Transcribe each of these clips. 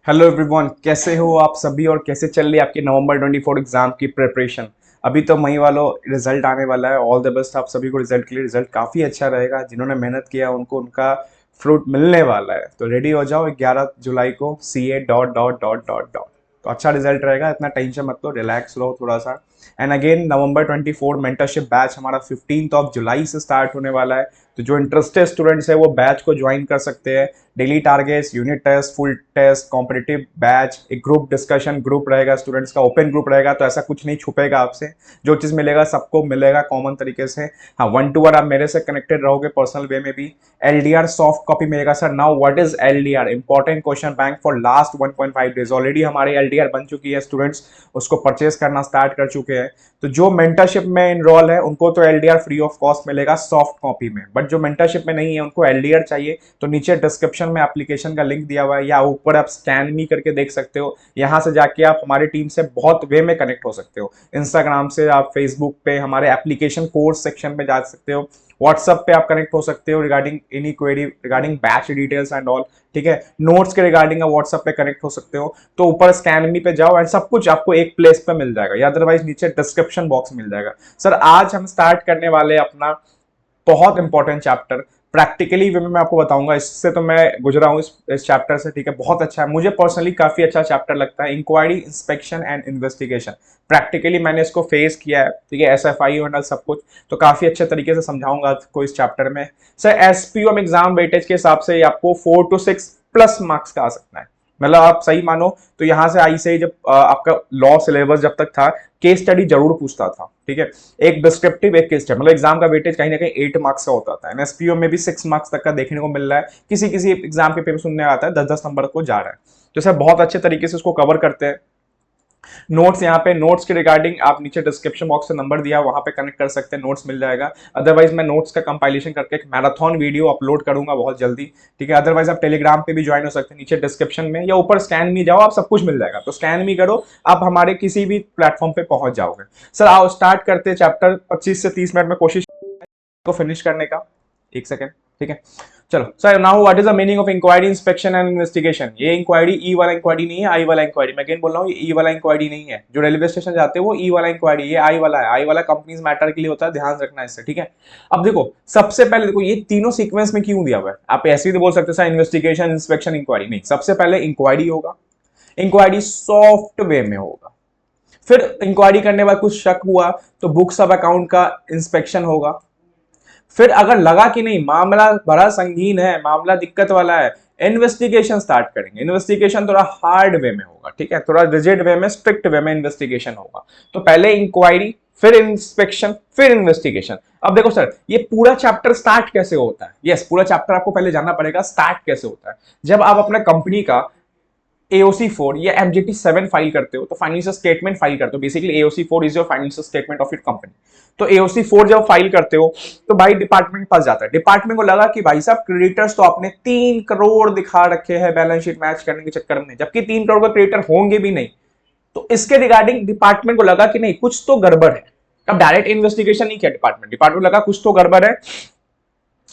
Hello everyone, कैसे हो आप सभी और कैसे चल रही है आपकी नवंबर 24 एग्जाम की प्रिपरेशन। अभी तो मई वालों रिजल्ट आने वाला है। ऑल द बेस्ट आप सभी को रिजल्ट के लिए। रिजल्ट काफ़ी अच्छा रहेगा, जिन्होंने मेहनत किया उनको उनका फ्रूट मिलने वाला है। तो रेडी हो जाओ 11 जुलाई को CA dot dot dot dot dot. तो अच्छा रिजल्ट रहेगा, इतना टेंशन मत लो, रिलैक्स रहो थोड़ा सा। And again November 24 mentorship batch हमारा 15 जुलाई से स्टार्ट होने वाला है। तो जो इंटरेस्टेड स्टूडेंट्स है वो बैच को ज्वाइन कर सकते हैं। Daily targets, unit test, full test, competitive batch, एक ग्रुप डिस्कशन ग्रुप रहेगा, स्टूडेंट्स का ओपन ग्रुप रहेगा। तो ऐसा कुछ नहीं छुपेगा आपसे, जो चीज़ मिलेगा सबको मिलेगा कॉमन तरीके से। हाँ, 1 to 1 आप मेरे से कनेक्टेड रहोगे पर्सनल वे में भी। LDR सॉफ्ट कॉपी मिलेगा। Sir now what is LDR? Important question bank for last 1.5 days. Already हमारी LDR बन चुकी है, स्टूडेंट्स उसको परचेज करना स्टार्ट कर चुके हैं। तो जो मेंटरशिप में इनरोल है उनको तो LDR फ्री ऑफ कॉस्ट मिलेगा सॉफ्ट कॉपी में, बट जो मेंटरशिप में नहीं है उनको LDR चाहिए। तो नीचे डिस्क्रिप्शन में एप्लीकेशन का लिंक दिया हुआ है, या ऊपर आप स्कैन मी करके देख सकते हो। यहां से जाके आप हमारी टीम से बहुत वे में कनेक्ट हो सकते हो। इंस्टाग्राम से, आप फेसबुक पे हमारे एप्लीकेशन कोर्स सेक्शन में जा सकते हो। व्हाट्सएप पे आप कनेक्ट हो सकते हो regarding any query regarding batch details and all. ठीक है, नोट्स के रिगार्डिंग आप व्हाट्सएप पे कनेक्ट हो सकते हो। तो ऊपर स्कैन मी पे जाओ एंड सब कुछ आपको एक प्लेस पे मिल जाएगा, या अदरवाइज नीचे डिस्क्रिप्शन बॉक्स मिल जाएगा। सर आज हम स्टार्ट करने वाले अपना बहुत इंपॉर्टेंट चैप्टर प्रैक्टिकली वे में मैं आपको बताऊंगा। इससे तो मैं गुजरा हूं इस चैप्टर से। ठीक है, बहुत अच्छा है, मुझे पर्सनली काफी अच्छा चैप्टर लगता है। Inquiry, inspection and investigation. Practically मैंने इसको फेस किया है। ठीक है, SFI और सब कुछ तो काफी अच्छे तरीके से समझाऊंगा आपको इस चैप्टर में। सर SPOM एग्जाम वेटेज के हिसाब से आपको 4 to 6 प्लस मार्क्स का आ सकता है। मतलब आप सही मानो तो यहां से आई से जब आपका लॉ सिलेबस जब तक था, केस स्टडी जरूर पूछता था। ठीक है, एक डिस्क्रिप्टिव एक केस स्टडी, मतलब एग्जाम का वेटेज कहीं ना कहीं 8 मार्क्स का होता था। एनएसपीओ में भी 6 मार्क्स तक का देखने को मिल रहा है। किसी किसी एग्जाम के पेपर सुनने आता है 10-10 नंबर को जा रहा है। तो सर बहुत अच्छे तरीके से उसको कवर करते हैं। नोट्स, यहाँ पे नोट्स के रिगार्डिंग आप नीचे डिस्क्रिप्शन बॉक्स से नंबर दिया, वहां पे कनेक्ट कर सकते हैं, नोट्स मिल जाएगा। अदरवाइज मैं नोट्स का कंपाइलेशन करके एक मैराथन वीडियो अपलोड करूंगा बहुत जल्दी। ठीक है, अदरवाइज आप टेलीग्राम पे भी ज्वाइन हो सकते हैं, नीचे डिस्क्रिप्शन में या ऊपर स्कैन मी जाओ, आप सब कुछ मिल जाएगा। तो स्कैन मी करो, आप हमारे किसी भी प्लेटफॉर्म पे पहुंच जाओगे। सर आओ स्टार्ट करते हैं चैप्टर। 25 से 30 मिनट में कोशिश को फिनिश करने का। एक सेकेंड, ठीक है। चलो sir, now what is the meaning of inquiry, inspection and investigation. ये इंक्वायरी ई वाला इंक्वायरी नहीं है, आई वाला इंक्वायरी। मैं अगेन बोल रहा हूँ, ये ई वाला इंक्वायरी नहीं है। जो रेलवे स्टेशन जाते हैं वो ई वाला इंक्वायरी, ये आई वाला है। आई वाला कंपनीज मैटर के लिए होता है, ध्यान रखना इससे। ठीक है, अब देखो सबसे पहले देखो ये तीनों सीक्वेंस में क्यों दिया हुआ है। आप ऐसे ही तो बोल सकते हैं इन्वेस्टिगेशन, इंस्पेक्शन, इंक्वायरी। नहीं, सबसे पहले इंक्वायरी होगा। इंक्वायरी सॉफ्ट वे में होगा। फिर इंक्वायरी करने के बाद कुछ शक हुआ तो बुक्स ऑफ अकाउंट का इंस्पेक्शन होगा। फिर अगर लगा कि नहीं मामला बड़ा संगीन है, मामला दिक्कत वाला है, इन्वेस्टिगेशन स्टार्ट करेंगे। इन्वेस्टिगेशन थोड़ा हार्ड वे में होगा। ठीक है, थोड़ा रिजिड वे में, स्ट्रिक्ट वे में इन्वेस्टिगेशन होगा। तो पहले इंक्वायरी, फिर इंस्पेक्शन, फिर इन्वेस्टिगेशन। अब देखो सर, ये पूरा चैप्टर स्टार्ट कैसे होता है। यस, पूरा चैप्टर आपको पहले जानना पड़ेगा स्टार्ट कैसे होता है। जब आप अपने कंपनी का AOC4 या MJT7 फाइल करते हो, तो फाइनेंशियल स्टेटमेंट फाइल करते हो। Basically AOC4 is your financial statement of your company. तो AOC4 जब फाइल करते हो तो भाई डिपार्टमेंट फंस जाता है। डिपार्टमेंट को लगा कि भाई साहब क्रेडिटर्स तो आपने 3 करोड़ दिखा रखे हैं बैलेंस शीट मैच करने के चक्कर में, जबकि 3 करोड़ का क्रेडिटर होंगे भी नहीं। तो इसके रिगार्डिंग डिपार्टमेंट को लगा कि नहीं कुछ तो गड़बड़ है। अब डायरेक्ट इन्वेस्टिगेशन नहीं किया डिपार्टमेंट लगा कुछ तो गड़बड़ है।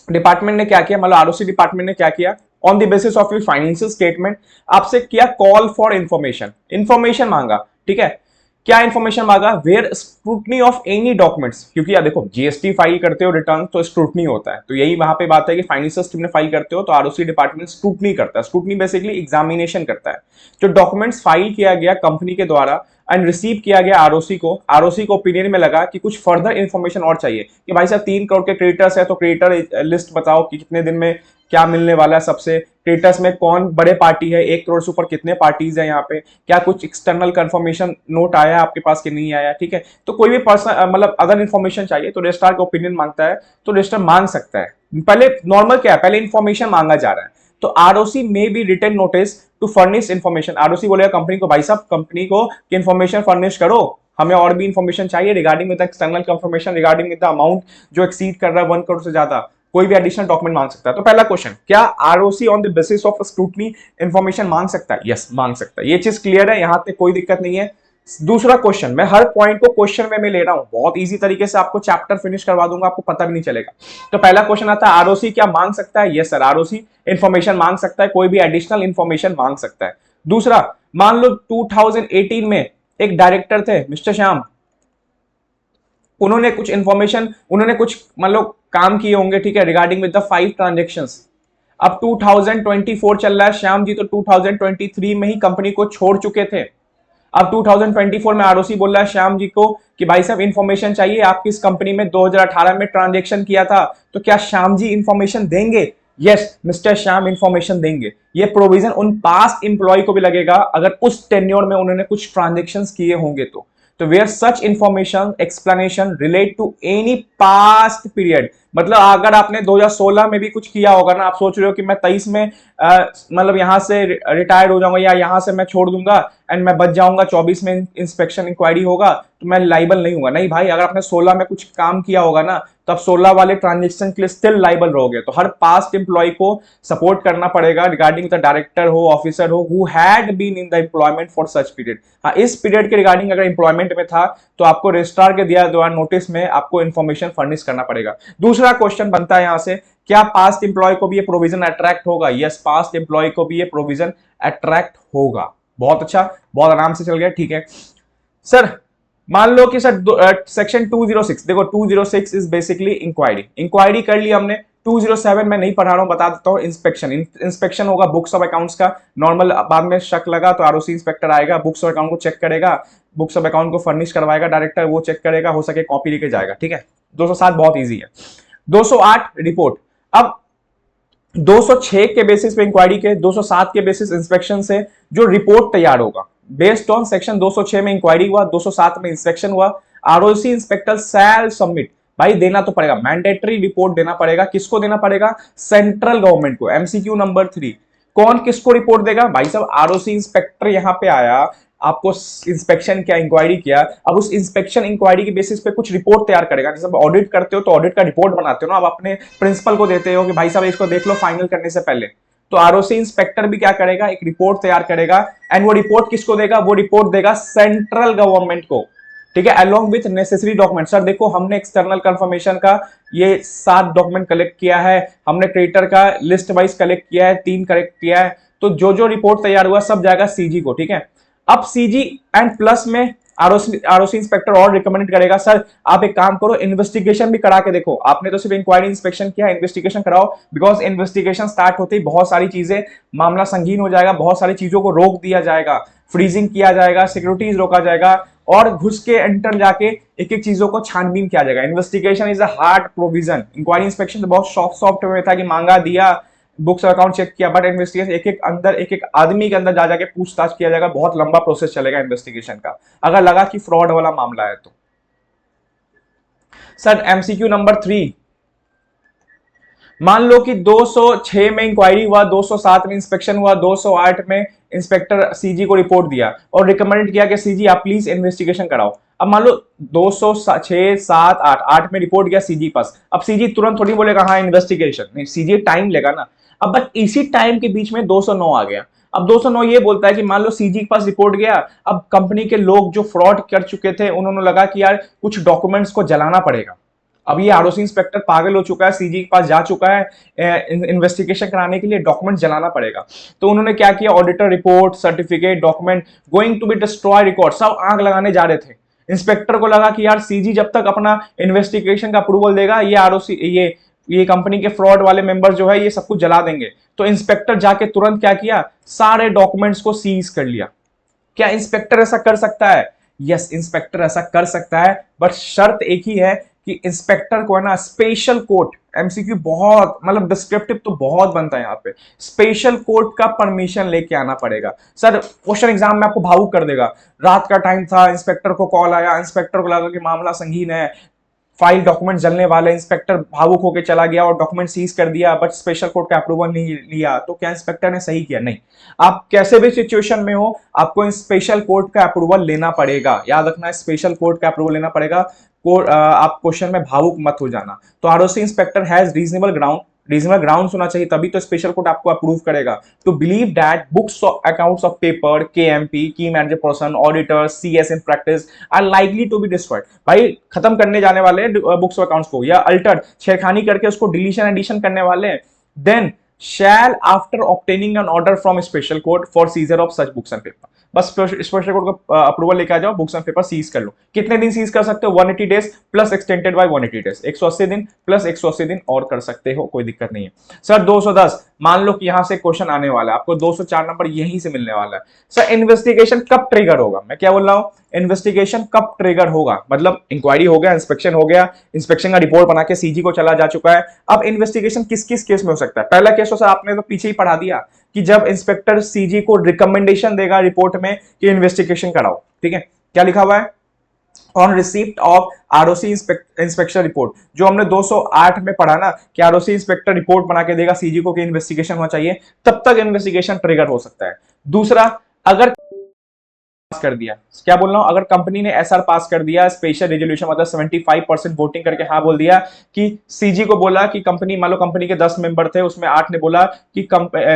डिपार्टमेंट ने क्या किया, मतलब ROC डिपार्टमेंट ने क्या किया, on the basis of your financial statement आपसे किया कॉल फॉर इंफॉर्मेशन मांगा। ठीक है, क्या इंफॉर्मेशन मांगा, where scrutiny of any documents. क्योंकि यार देखो GST फाइल करते हो रिटर्न तो स्क्रूटनी होता है। तो यही वहां पे बात है कि फाइनेंशियल स्टेटमेंट फाइल करते हो तो ROC डिपार्टमेंट स्क्रूटनी करता है। स्क्रूटनी बेसिकली एग्जामिनेशन करता है। जो डॉक्यूमेंट्स फाइल किया गया कंपनी के द्वारा एंड रिसीव किया गया ROC को ओपिनियन में लगा कि कुछ फर्दर इंफॉर्मेशन और चाहिए कि भाई साहब 3 करोड़ के क्रेडिटर्स है तो क्रेडिटर लिस्ट बताओ कि कितने दिन में क्या मिलने वाला है। सबसे क्रेडिटर्स में कौन बड़े पार्टी है, 1 करोड़ से ऊपर कितने पार्टीज है यहाँ पे, क्या कुछ एक्सटर्नल कंफर्मेशन नोट आया आपके पास कि नहीं आया। ठीक है, तो कोई भी पर्सन मतलब अदर इन्फॉर्मेशन चाहिए तो रजिस्ट्रार का ओपिनियन मांगता है, तो रजिस्ट्रार मांग सकता है। पहले नॉर्मल क्या है, पहले इन्फॉर्मेशन मांगा जा रहा है। तो ROC में भी written notice to furnish information. ROC बोलेगा कंपनी को, भाई साहब कंपनी को इन्फॉर्मेशन फर्निश करो, हमें और भी इन्फॉर्मेशन चाहिए regarding with external confirmation regarding with the amount जो एक्सीड कर रहा है 1 करोड़ से ज्यादा। कोई भी एडिशनल डॉक्यूमेंट मांग सकता है। तो पहला क्वेश्चन, क्या ROC on the basis of scrutiny information मांग सकता है? यस, मांग सकता है। ये चीज क्लियर है, यहां तक कोई दिक्कत नहीं है। दूसरा क्वेश्चन, मैं हर पॉइंट को क्वेश्चन वे में ले रहा हूं, बहुत इजी तरीके से आपको चैप्टर फिनिश करवा दूंगा, आपको पता भी नहीं चलेगा। तो पहला क्वेश्चन आता है ROC क्या मांग सकता है? यस सर, ROC इंफॉर्मेशन मांग सकता है, कोई भी एडिशनल इंफॉर्मेशन मांग सकता है। दूसरा, मान लो 2018 में एक डायरेक्टर थे मिस्टर श्याम, उन्होंने कुछ मान लो काम किए होंगे, ठीक है, रिगार्डिंग विद द 5 ट्रांजेक्शंस। अब 2024 चल रहा है, श्याम जी तो 2023 में ही कंपनी को छोड़ चुके थे। अब 2024 में आरओसी बोल रहा है श्याम जी को कि भाई साहब इंफॉर्मेशन चाहिए, आप किस कंपनी में 2018 में ट्रांजेक्शन किया था, तो क्या श्याम जी इंफॉर्मेशन देंगे? यस, मिस्टर श्याम इंफॉर्मेशन देंगे। ये प्रोविजन उन पास्ट इंप्लॉय को भी लगेगा अगर उस टेन्योर में उन्होंने कुछ ट्रांजेक्शंस किए होंगे तो where such information explanation relate to any past period, मतलब अगर आपने 2016 में भी कुछ किया होगा ना, आप सोच रहे हो कि मैं 23 में मतलब यहां से रिटायर्ड हो जाऊंगा या यहां से मैं छोड़ दूंगा एंड मैं बच जाऊंगा, 24 में इंस्पेक्शन इंक्वायरी होगा तो मैं लाइबल नहीं होगा। नहीं भाई, अगर आपने 16 में कुछ काम किया होगा ना तो आप 16 वाले ट्रांजेक्शन के लिए स्टिल लाइबल रहोगे। तो हर पास्ट एम्प्लॉय को सपोर्ट करना पड़ेगा रिगार्डिंग द डायरेक्टर हो, ऑफिसर हो, who had been in the employment for such period. हाँ, इस पीरियड के रिगार्डिंग अगर एम्प्लॉयमेंट में था तो आपको रजिस्ट्रार के दिया हुआ नोटिस में आपको इन्फॉर्मेशन फर्निश करना पड़ेगा। दूसरा क्वेश्चन बनता है यहां से, क्या पास्ट एम्प्लॉय को भी ये प्रोविजन अट्रैक्ट होगा? यस, पास्ट एम्प्लॉय को भी ये प्रोविजन अट्रैक्ट होगा। बहुत अच्छा, बहुत आराम से चल गया, ठीक है सर। मान लो कि सर सेक्शन 206, देखो 206 इज बेसिकली इंक्वायरी कर ली हमने। 207 में नहीं पढ़ा रहा हूं, बता देता हूं, इंस्पेक्शन होगा बुक्स ऑफ अकाउंट्स का। नॉर्मल बाद में शक लगा तो आरओसी इंस्पेक्टर आएगा, बुक्स ऑफ अकाउंट को चेक करेगा, बुक्स ऑफ अकाउंट को फर्निश करवाएगा डायरेक्टर, वो चेक करेगा, हो सके कॉपी लेके जाएगा, ठीक है। 207 बहुत ईजी है। 208 रिपोर्ट। अब 206 के बेसिस पे इंक्वायरी के, 207 के बेसिस इंस्पेक्शन से जो रिपोर्ट तैयार होगा बेस्ड ऑन सेक्शन 206 में इंक्वायरी हुआ, 207 में इंस्पेक्शन हुआ, आरओसी इंस्पेक्टर शैल सबमिट, भाई देना तो पड़ेगा, मैंडेटरी रिपोर्ट देना पड़ेगा। किसको देना पड़ेगा? सेंट्रल गवर्नमेंट को। एमसीक्यू नंबर 3, कौन किसको रिपोर्ट देगा? भाई साहब आरओसी इंस्पेक्टर यहां पे आया, आपको इंस्पेक्शन किया, इंक्वायरी किया, अब उस इंस्पेक्शन इंक्वायरी के बेसिस पे कुछ रिपोर्ट तैयार करेगा। जैसे ऑडिट करते हो तो ऑडिट का रिपोर्ट बनाते हो ना, अब अपने प्रिंसिपल को देते हो कि भाई साहब इसको देख लो फाइनल करने से पहले, तो आरओसी इंस्पेक्टर भी क्या करेगा? एक रिपोर्ट तैयार करेगा एंड वो रिपोर्ट किसको देगा? वो रिपोर्ट देगा सेंट्रल गवर्नमेंट को, ठीक है, along with necessary document. Sir देखो, हमने एक्सटर्नल कंफर्मेशन का ये 7 डॉक्यूमेंट कलेक्ट किया है, हमने क्रेडिटर का लिस्ट वाइज कलेक्ट किया है, 3 कलेक्ट किया है, तो जो जो रिपोर्ट तैयार हुआ सब जाएगा सीजी को, ठीक है। अब सीजी एंड प्लस में आरओसी इंस्पेक्टर और रिकमेंड करेगा, सर आप एक काम करो, इन्वेस्टिगेशन भी करा के देखो। आपने तो सिर्फ इंक्वायरी इंस्पेक्शन किया, इन्वेस्टिगेशन कराओ, बिकॉज इन्वेस्टिगेशन स्टार्ट होते ही बहुत सारी चीजें, मामला संगीन हो जाएगा, बहुत सारी चीजों को रोक दिया जाएगा, फ्रीजिंग किया जाएगा, सिक्योरिटीज रोका जाएगा और घुस के एंटर जाके एक एक चीजों को छानबीन किया जाएगा। Investigation is a hard provision. Inquiry inspection तो बहुत सॉफ्ट में था कि मांगा दिया, बुक्स अकाउंट चेक किया, बट इन्वेस्टिगेशन एक एक आदमी के अंदर जा जाके पूछताछ किया जाएगा, बहुत लंबा प्रोसेस चलेगा इन्वेस्टिगेशन का, अगर लगा कि फ्रॉड वाला मामला है तो। सर एमसीक्यू नंबर 3, मान लो कि 206 में इंक्वायरी हुआ, 207 में इंस्पेक्शन हुआ, 208 में इंस्पेक्टर सीजी को रिपोर्ट दिया और रिकमेंड किया कि सीजी आप प्लीज इन्वेस्टिगेशन कराओ। अब मान लो 206, 7, 8 में रिपोर्ट गया सीजी पास, अब सीजी तुरंत थोड़ी बोलेगा हाँ इन्वेस्टिगेशन, नहीं, सीजी टाइम लेगा ना। अब बट इसी टाइम के बीच में 209 आ गया। अब 209 ये बोलता है कि मान लो सीजी के पास रिपोर्ट गया, अब कंपनी के लोग जो फ्रॉड कर चुके थे उन्होंने लगा कि यार कुछ डॉक्यूमेंट्स को जलाना पड़ेगा। अब ये आरओसी इंस्पेक्टर पागल हो चुका है, सीजी के पास जा चुका है इन्वेस्टिगेशन कराने के लिए, डॉक्यूमेंट जलाना पड़ेगा। तो उन्होंने क्या किया? Auditor report, certificate, document going to be destroy, record सब आग लगाने जा रहे थे। इंस्पेक्टर को लगा कि यार सीजी जब तक अपना इन्वेस्टिगेशन का अप्रूवल देगा, ये आरओसी ये कंपनी के फ्रॉड वाले मेंबर जो है ये सब कुछ जला देंगे। तो इंस्पेक्टर जाके तुरंत क्या किया? सारे डॉक्यूमेंट्स को सीज कर लिया। क्या इंस्पेक्टर ऐसा कर सकता है? यस, इंस्पेक्टर ऐसा कर सकता है, बट शर्त एक ही है कि इंस्पेक्टर को है ना स्पेशल कोर्ट, एमसीक्यू बहुत मतलब डिस्क्रिप्टिव तो बहुत बनता है यहाँ पे, स्पेशल कोर्ट का परमिशन लेके आना पड़ेगा। सर क्वेश्चन एग्जाम में आपको भावुक कर देगा। रात का टाइम था, इंस्पेक्टर को कॉल आया, इंस्पेक्टर को लगा कि मामला संगीन है, फाइल डॉक्यूमेंट जलने वाले, इंस्पेक्टर भावुक होकर चला गया और डॉक्यूमेंट सीज कर दिया, बट स्पेशल कोर्ट का अप्रूवल नहीं लिया। तो क्या इंस्पेक्टर ने सही किया? नहीं। आप कैसे भी सिचुएशन में हो, आपको स्पेशल कोर्ट का अप्रूवल लेना पड़ेगा, याद रखना, स्पेशल कोर्ट का अप्रूवल लेना पड़ेगा। आप क्वेश्चन में भावुक मत हो जाना। तो ROC inspector has reasonable ground होना चाहिए, तभी तो स्पेशल कोर्ट आपको अप्रूव करेगा। To believe that books accounts of paper, KMP, key manager person, auditor, CS in practice are likely to be destroyed. भाई खत्म करने जाने वाले बुक्स अकाउंट्स को, या अल्टर्ड छेड़खानी करके उसको डिलीशन एडिशन करने वाले। Then shall after obtaining an order from special court for seizure of such books and paper. बस स्पेशल कोर्ट का अप्रूवल लेके आ जाओ, बुक्स एंड पेपर सीज कर लो। कितने दिन सीज कर सकते हो? 180 days plus extended by 180 days, 180 दिन प्लस 180 दिन और कर सकते हो, कोई दिक्कत नहीं है। सर 210, मान लो कि यहां से क्वेश्चन आने वाला है आपको, 204 नंबर यहीं से मिलने वाला है। सर इन्वेस्टिगेशन कब ट्रिगर होगा? मैं क्या बोल रहा हूं, इन्वेस्टिगेशन कब ट्रिगर होगा? मतलब इंक्वायरी हो गया, इंस्पेक्शन हो गया, इंस्पेक्शन का रिपोर्ट बना के सीजी को चला जा चुका है। अब इन्वेस्टिगेशन किस किस केस में हो सकता है? पहला केस तो सर आपने तो पीछे ही पढ़ा दिया कि जब इंस्पेक्टर सीजी को रिकमेंडेशन देगा रिपोर्ट में कि इन्वेस्टिगेशन कराओ, ठीक है। क्या लिखा हुआ है? On receipt of ROC inspection report, जो हमने 208 में पढ़ा ना कि आरओसी इंस्पेक्टर रिपोर्ट बना के देगा सीजी को कि इन्वेस्टिगेशन होना चाहिए, तब तक इन्वेस्टिगेशन ट्रिगर हो सकता है। दूसरा, अगर पास कर दिया, क्या बोल रहा हूं, अगर कंपनी ने एसआर पास कर दिया, स्पेशल रेजोल्यूशन मतलब 75% वोटिंग करके हाँ बोल दिया कि सीजी को बोला कि कंपनी, मान लो कंपनी के 10 मेंबर थे, उसमें 8 ने बोला कि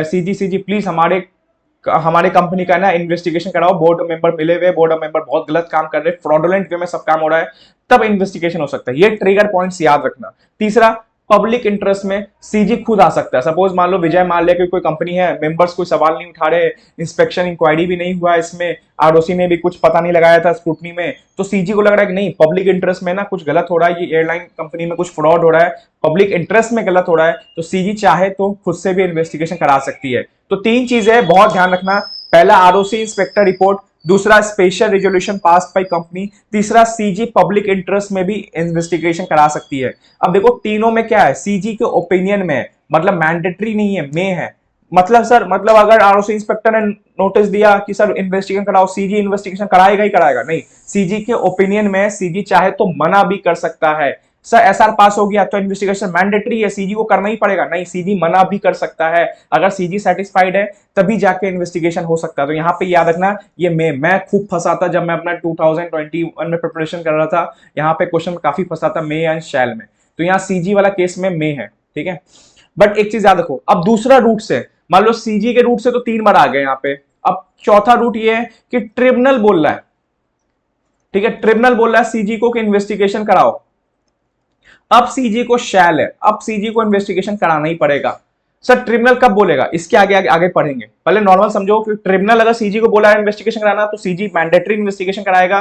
सीजी प्लीज हमारे कंपनी का ना इन्वेस्टिगेशन कराओ, बोर्ड मेंबर मिले हुए, बोर्ड मेंबर बहुत गलत काम कर रहे हैं, फ्रॉडुलेंट वे में सब काम हो रहा है, तब इन्वेस्टिगेशन हो सकता है। ये ट्रिगर पॉइंट्स याद रखना। तीसरा, पब्लिक इंटरेस्ट में सीजी खुद आ सकता है। सपोज मान लो विजय माल्या की कोई कंपनी है, मेंबर्स कोई सवाल नहीं उठा रहे, इंस्पेक्शन इंक्वायरी भी नहीं हुआ इसमें, आरओसी ने भी कुछ पता नहीं लगाया था स्क्रूटनी में, तो सीजी को लग रहा है कि नहीं पब्लिक इंटरेस्ट में ना कुछ गलत हो रहा है, ये एयरलाइन कंपनी में कुछ फ्रॉड हो रहा है, पब्लिक इंटरेस्ट में गलत हो रहा है, तो सीजी चाहे तो खुद से भी इन्वेस्टिगेशन करा सकती है। तो तीन चीजें बहुत ध्यान रखना, पहला आरओसी इंस्पेक्टर रिपोर्ट, दूसरा special resolution pass by company, तीसरा सीजी पब्लिक इंटरेस्ट में भी इन्वेस्टिगेशन करा सकती है। अब देखो तीनों में क्या है, सीजी के ओपिनियन में, मतलब मैंडेटरी नहीं है, में है। मतलब सर, मतलब अगर आरओसी इंस्पेक्टर ने नोटिस दिया कि सर इन्वेस्टिगेशन कराओ, सीजी इन्वेस्टिगेशन कराएगा ही कराएगा? नहीं, सीजी के ओपिनियन में सीजी चाहे तो मना भी कर सकता है। सर एसआर पास हो गया तो इन्वेस्टिगेशन मैंडेटरी है, सीजी को करना ही पड़ेगा? नहीं, सीजी मना भी कर सकता है। अगर सीजी सेटिस्फाइड है तभी जाके इन्वेस्टिगेशन हो सकता है। तो यहाँ पे याद रखना, ये मैं खूब फंसा था जब मैं अपना 2021 में प्रिपरेशन कर रहा था, यहाँ पे क्वेश्चन काफी फंसा था मे एंड शैल में। तो यहाँ सीजी वाला केस में मे है, ठीक है। बट एक चीज याद रखो, अब दूसरा रूट से, मान लो सीजी के रूट से तो 3 बार आ गए यहाँ पे, अब चौथा रूट ये है कि ट्रिब्यूनल बोल रहा है, ठीक है, ट्रिब्यूनल बोल रहा है सीजी को कि इन्वेस्टिगेशन कराओ। अब सीजी को शैल है, अब सीजी को इन्वेस्टिगेशन कराना ही पड़ेगा। सर ट्रिब्यूनल कब बोलेगा? इसके आगे आगे आगे पढ़ेंगे, पहले नॉर्मल समझो कि ट्रिब्यूनल अगर सीजी को बोला है इन्वेस्टिगेशन कराना तो सीजी मैंडेटरी इन्वेस्टिगेशन कराएगा,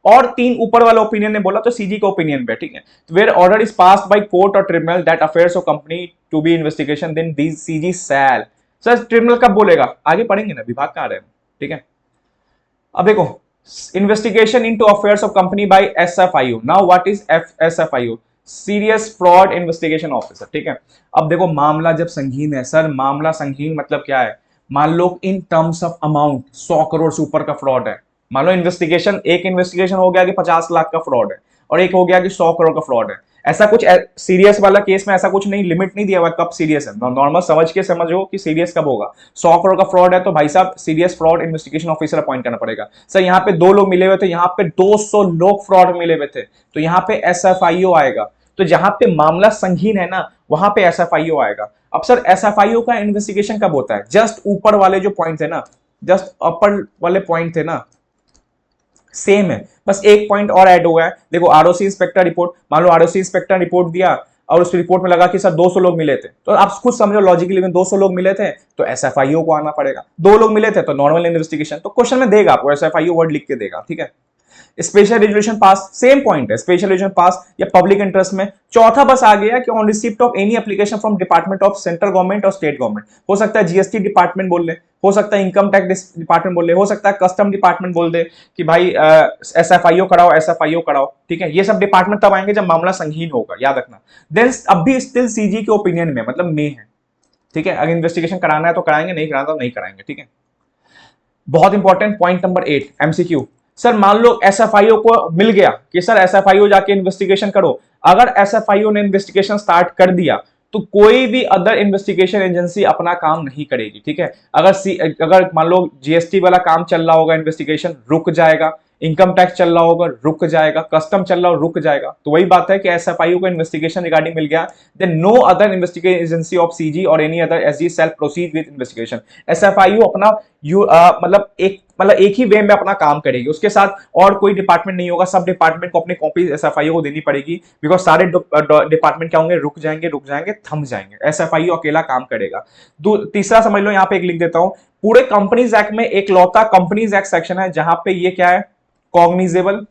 और 3 ऊपर वाला ओपिनियन ने बोला तो सीजी का ओपिनियन पे, ठीक है। Where order is passed by court or tribunal that affairs of company to be investigation then this CG shall. Sir tribunal कब बोलेगा? आगे पढ़ेंगे ना, विभाग का आ रहे हैं, ठीक है। अब देखो, investigation into affairs of company by SFIO. Now what is SFIO? Serious fraud investigation officer, ठीक है। अब देखो मामला जब संगीन है, सर मामला संगीन मतलब क्या है? मान लो in terms of amount 100 crore से ऊपर का फ्रॉड है। मान लो इन्वेस्टिगेशन, एक इन्वेस्टिगेशन हो गया कि 50 लाख का फ्रॉड है, और एक हो गया कि 100 करोड़ का फ्रॉड है। ऐसा कुछ सीरियस वाला केस में ऐसा कुछ नहीं, लिमिट नहीं दिया हुआ कब सीरियस है, नॉर्मल समझ के समझो कि सीरियस कब होगा। 100 करोड़ का फ्रॉड है तो भाई साहब serious fraud investigation officer appoint करना पड़ेगा। सर यहाँ पे 2 लोग मिले हुए थे, यहाँ पे 200 लोग फ्रॉड मिले हुए थे, तो यहाँ पे एसएफआईओ आएगा। तो जहां पे मामला संगीन है ना, वहां पे एसएफआईओ आएगा। अब सर एसएफआईओ का इन्वेस्टिगेशन कब होता है? जस्ट ऊपर वाले जो पॉइंट है ना, जस्ट अपर वाले पॉइंट थे ना, सेम है, बस एक पॉइंट और ऐड हुआ है। देखो आरओसी इंस्पेक्टर रिपोर्ट, मान लो आरओसी इंस्पेक्टर रिपोर्ट दिया और उस रिपोर्ट में लगा कि सर 200 लोग मिले थे, तो आप खुद समझो लॉजिकली में 200 लोग मिले थे तो एसएफआईओ को आना पड़ेगा। 2 लोग मिले थे तो नॉर्मल इन्वेस्टिगेशन, तो क्वेश्चन में देगा आपको एसएफआईओ वर्ड लिख के देगा, ठीक है। Special resolution pass, same point है, स्पेशल रेजोल्यूशन पास या पब्लिक इंटरेस्ट में। चौथा बस आ गया कि on receipt of any application from department of central government और स्टेट गवर्नमेंट, हो सकता है जीएसटी डिपार्टमेंट बोल ले, हो सकता है इनकम टैक्स डिपार्टमेंट बोल ले, हो सकता है कस्टम डिपार्टमेंट बोल दे कि भाई एसएफआईओ कराओ, एसएफआईओ कराओ, ठीक है। ये सब डिपार्टमेंट तब आएंगे जब मामला संगीन होगा, याद रखना। देन अब भी स्टिल सीजी के ओपिनियन में, मतलब में है, ठीक है। अगर इन्वेस्टिगेशन कराना है तो कराएंगे, नहीं कराना तो नहीं कराएंगे, ठीक है। बहुत important point number 8 MCQ. Sir मान लो एसएफआईओ को मिल गया कि सर एसएफआईओ जाके इन्वेस्टिगेशन करो, अगर एसएफआईओ ने इन्वेस्टिगेशन स्टार्ट कर दिया तो कोई भी अदर इन्वेस्टिगेशन एजेंसी अपना काम नहीं करेगी, ठीक है। अगर मान लो जीएसटी वाला काम चल रहा होगा, इन्वेस्टिगेशन रुक जाएगा, इनकम टैक्स चल रहा होगा रुक जाएगा, कस्टम चल रहा हो रुक जाएगा। तो वही बात है कि एसएफआईओ को इन्वेस्टिगेशन रिगार्डिंग मिल गया, then no other investigation agency of CG or any other SG shall proceed with investigation. SFIO अपना मतलब एक मतलब एक ही वे में अपना काम करेगी, उसके साथ और कोई डिपार्टमेंट नहीं होगा, सब डिपार्टमेंट को अपनी कॉपी एसएफआईओ को देनी पड़ेगी, बिकॉज सारे डिपार्टमेंट क्या होंगे, रुक जाएंगे, थम जाएंगे, एसएफआईओ अकेला काम करेगा। तीसरा समझ लो, यहाँ पे एक लिख देता हूं, पूरे कंपनीज एक्ट में एक लौता कंपनीज एक्ट सेक्शन है जहां पे ये क्या है, cognizable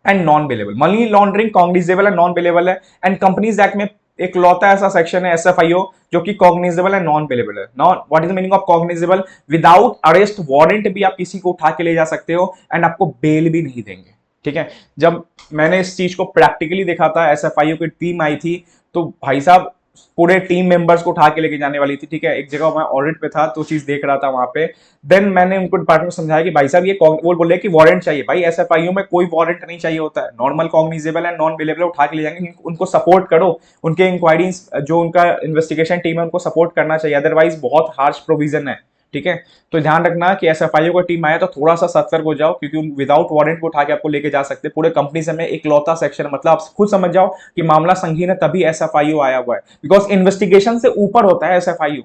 and non billable, money laundering cognizable and non billable है, एंड कंपनीज एक्ट में एक लौता ऐसा सेक्शन है एसएफआईओ जो कि कॉग्निजेबल एंड नॉन बिलेबल है। Non, what is the meaning of cognizable? Without arrest warrant भी आप किसी को उठा के ले जा सकते हो, एंड आपको बेल भी नहीं देंगे। ठीक है, जब मैंने इस चीज को प्रैक्टिकली देखा था, एसएफआईओ की टीम आई थी, तो भाई साहब पूरे टीम मेंबर्स को उठा के लेके जाने वाली थी। ठीक है, एक जगह मैं ऑडिट पे था तो चीज देख रहा था वहां पे, देन मैंने उनको डिपार्टमेंट को समझाया कि भाई साहब ये वो बोले कि वारंट चाहिए। भाई एसएफआईओ में कोई वारंट नहीं चाहिए होता है, normal cognizable and non billable उठा के ले जाएंगे, उनको सपोर्ट करो, उनके इंक्वायरीज जो उनका इन्वेस्टिगेशन टीम है उनको सपोर्ट करना चाहिए, अदरवाइज बहुत हार्श प्रोविजन है। ठीक है, तो ध्यान रखना कि एसएफआईओ का टीम आया तो थोड़ा सा सतर्क हो जाओ, क्योंकि विदाउट वारंट को उठा के आपको लेके जा सकते हैं। पूरे कंपनी से में एक लौता सेक्शन, मतलब आप खुद समझ जाओ कि मामला संगीन है, तभी एसएफआईओ आया हुआ है, बिकॉज इन्वेस्टिगेशन से ऊपर होता है एसएफआईओ।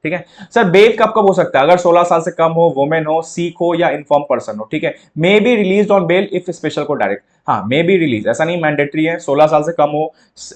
ठीक है सर, बेल कब कब हो सकता है? अगर 16 साल से कम हो, वुमेन हो, सिख हो या इन्फॉर्म पर्सन हो। ठीक है, may be release on bail if special को डायरेक्ट, हाँ मे बी रिलीज, ऐसा नहीं मैंडेटरी है। 16 साल से कम हो,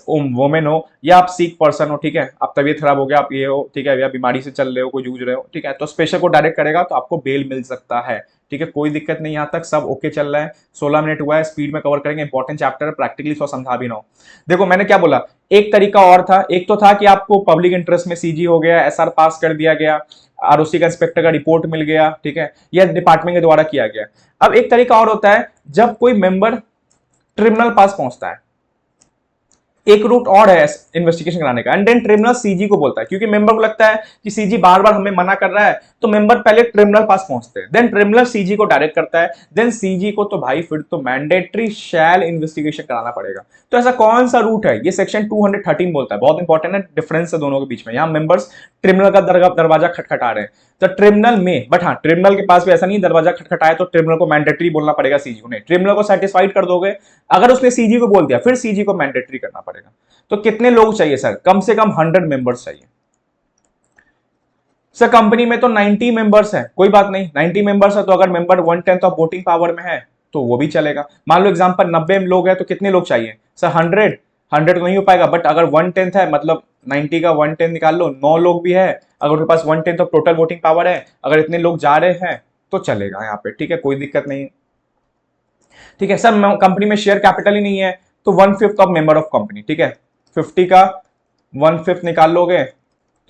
वुमेन हो या आप सिख पर्सन हो, ठीक है, आप तबीयत खराब हो गया, आप ये हो, ठीक है, या बीमारी से चल रहे हो, कोई जूझ रहे हो, ठीक है, तो स्पेशल को डायरेक्ट करेगा तो आपको बेल मिल सकता है। ठीक है, कोई दिक्कत नहीं, यहां तक सब ओके चल रहा है। 16 मिनट हुआ है, स्पीड में कवर करेंगे, इंपॉर्टेंट चैप्टर है, प्रैक्टिकली सो समझा भी ना हो। देखो मैंने क्या बोला, एक तरीका और था, एक तो था कि आपको पब्लिक इंटरेस्ट में सीजी हो गया, एसआर पास कर दिया गया, आरओसी का इंस्पेक्टर का रिपोर्ट मिल गया, ठीक है, या डिपार्टमेंट के द्वारा किया गया। अब एक तरीका और होता है, जब कोई मेंबर ट्रिब्यूनल पास पहुंचता है, एक रूट और है इन्वेस्टिगेशन कराने का, एंड देन ट्रिब्यूनल सीजी को बोलता है, क्योंकि मेंबर को लगता है कि सीजी बार बार हमें मना कर रहा है, तो मेंबर पहले ट्रिब्यूनल पास पहुंचते हैं, देन ट्रिब्यूनल सीजी को डायरेक्ट करता है, देन सीजी को तो भाई फिर तो मैंडेटरी शैल इन्वेस्टिगेशन कराना पड़ेगा। तो ऐसा कौन सा रूट है, ये सेक्शन 213 बोलता है, बहुत इंपॉर्टेंट है, डिफरेंस है दोनों के बीच में। यहाँ मेंबर्स ट्रिब्यूनल का दरवाजा खटखटा रहे हैं, तो ट्रिब्यूनल में, बट हाँ ट्रिब्यूनल के पास भी ऐसा नहीं दरवाजा खटखटाया तो ट्रिब्यूनल को मैंडेटरी बोलना पड़ेगा सीजी को, नहीं, ट्रिब्यूनल को सेटिस्फाइड कर दोगे, अगर उसने सीजी को बोल दिया फिर सीजी को मैंडेटरी करना पड़ेगा। तो कितने लोग चाहिए सर? कम से कम 100 मेंबर्स चाहिए सर। कंपनी में तो 90 मेंबर्स है, कोई बात नहीं, 90 मेंबर्स है तो अगर मेंबर 1/10 ऑफ वोटिंग पावर में है तो वो भी चलेगा। मान लो एग्जांपल 90 लोग हैं तो कितने लोग चाहिए सर? 100 तो नहीं हो पाएगा, बट अगर 1/10 है, मतलब 90 का 1/10 निकाल लो, 9 लोग भी है, अगर उनके पास 1/10 ऑफ टोटल वोटिंग पावर है, अगर इतने लोग जा रहे हैं तो चलेगा यहाँ पे। ठीक है, कोई दिक्कत नहीं। ठीक है सर, कंपनी में शेयर कैपिटल ही नहीं है तो 1/5 ऑफ मेंबर ऑफ कंपनी, ठीक है, 50 का 1/5 निकाल लोगे,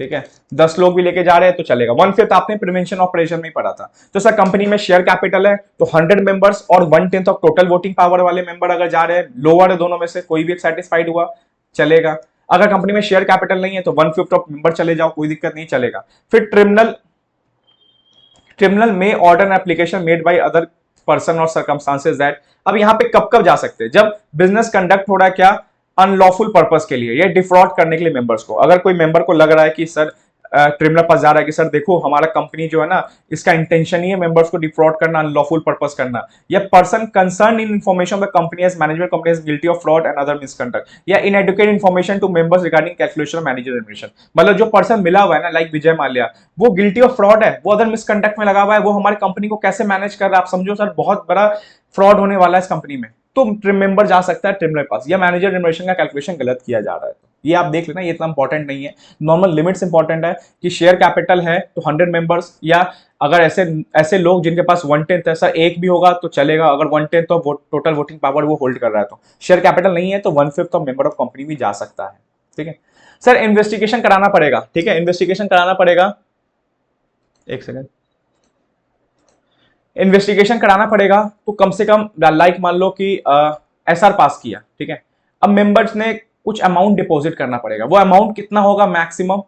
ठीक है, 10 लोग भी लेके जा रहे हैं तो चलेगा। 1/5 आपने प्रिवेंशन ऑपरेशन में ही पढ़ा था। तो सर कंपनी में शेयर कैपिटल है तो 100 मेंबर्स और 1/10 ऑफ टोटल वोटिंग पावर वाले मेंबर अगर जा रहे हैं, लोअर है दोनों में से कोई भी एक सेटिस्फाइड हुआ, चलेगा। अगर कंपनी में शेयर कैपिटल नहीं है तो 1/5 ऑफ मेंबर चले जाओ, कोई दिक्कत नहीं, चलेगा। फिर ट्रिब्यूनल में order and application made by other person और सर्कमस्टांसेस दैट, अब यहां पे कब कब जा सकते हैं? जब बिजनेस कंडक्ट हो रहा है क्या, अनलॉफुल पर्पस के लिए, ये डिफ्रॉड करने के लिए मेंबर्स को। अगर कोई मेंबर को लग रहा है कि सर ट्रिब्यूनल पास जा रहा है कि सर देखो हमारा कंपनी जो है ना, इसका इंटेंशन ही है मेंबर्स को डिफ्रॉड करना, अनलॉफुल पर्पस करना, या person concern in information the company as management company is guilty of fraud and other misconduct, या inadequate information to members regarding calculation manager remuneration. मतलब जो पर्सन मिला हुआ है ना, लाइक विजय माल्या, वो गिल्टी ऑफ फ्रॉड है, वो अदर मिसकंडक्ट में लगा हुआ है, वो हमारी कंपनी को कैसे मैनेज कर रहा है, आप समझो सर बहुत बड़ा फ्रॉड होने वाला है इस कंपनी में, तो मेंबर जा सकता है ट्रिब्यूनल पास, या मैनेजर रेम्युनरेशन का कैलकुलेशन गलत किया जा रहा है, ये आप देख लेना, ये इतना इंपॉर्टेंट नहीं है। नॉर्मल लिमिट्स इंपॉर्टेंट है कि शेयर कैपिटल है तो 100 मेंबर्स, या अगर ऐसे ऐसे लोग जिनके पास 1/10 ऐसा एक भी होगा तो चलेगा, अगर 1/10 ऑफ टोटल वोटिंग पावर वो होल्ड कर रहा है तो। शेयर कैपिटल नहीं है तो 1/5 ऑफ मेंबर ऑफ कंपनी भी जा सकता है। ठीक है सर, इन्वेस्टिगेशन कराना पड़ेगा, ठीक है, इन्वेस्टिगेशन कराना पड़ेगा, एक सेकेंड, इन्वेस्टिगेशन कराना पड़ेगा तो कम से कम लाइक मान लो कि एसआर पास किया, ठीक है, अब मेंबर्स ने कुछ अमाउंट डिपॉजिट करना पड़ेगा, वो अमाउंट कितना होगा? मैक्सिमम